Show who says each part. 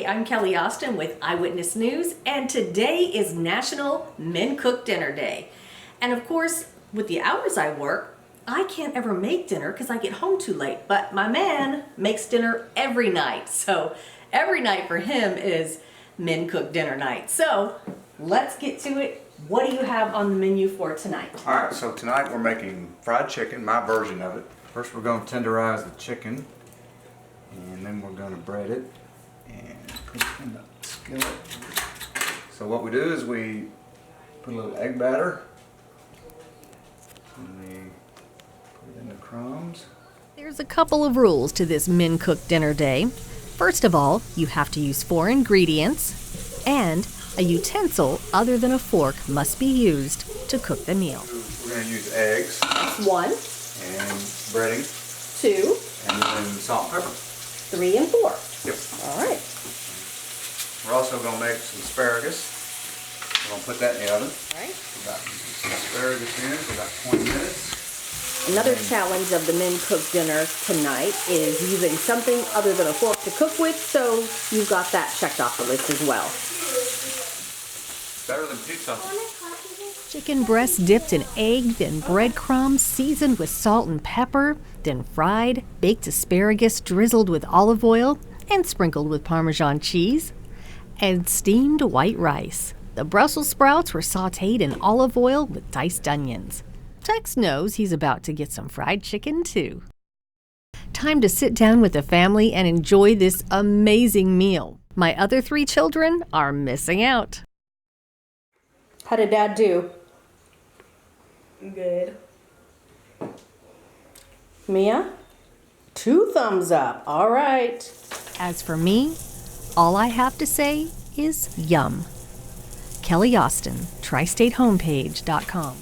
Speaker 1: I'm Kelly Austin with Eyewitness News, and today is National Men Cook Dinner Day. And of course, with the hours I work, I can't ever make dinner because I get home too late. But my man makes dinner every night. So every night for him is Men Cook Dinner Night. So let's get to it. What do you have on the menu for tonight?
Speaker 2: All right, so tonight we're making fried chicken, my version of it. First we're going to tenderize the chicken, and then we're going to bread it and put it in the skillet. So what we do is we put a little egg batter, and we put it in the crumbs.
Speaker 1: There's a couple of rules to this Men Cook Dinner Day. First of all, you have to use 4 ingredients, and a utensil other than a fork must be used to cook the meal.
Speaker 2: We're going to use eggs.
Speaker 1: 1,
Speaker 2: And breading.
Speaker 1: 2,
Speaker 2: And then salt and pepper.
Speaker 1: 3, and 4.
Speaker 2: Yep.
Speaker 1: All right.
Speaker 2: We're also going to make some asparagus. We're going to put that in the oven.
Speaker 1: All right.
Speaker 2: About some asparagus in for about 20 minutes.
Speaker 1: Another challenge of the Men Cook Dinner tonight is using something other than a fork to cook with, so you've got that checked off the list as well.
Speaker 2: Better than pizza.
Speaker 1: Chicken breast dipped in egg, then breadcrumbs seasoned with salt and pepper, then fried, baked asparagus drizzled with olive oil and sprinkled with Parmesan cheese, and steamed white rice. The Brussels sprouts were sautéed in olive oil with diced onions. Tex knows he's about to get some fried chicken too. Time to sit down with the family and enjoy this amazing meal. My other 3 children are missing out. How did Dad do? Good. Mia? 2 thumbs up. All right. As for me, all I have to say is yum. Kelly Austin, TriStateHomepage.com.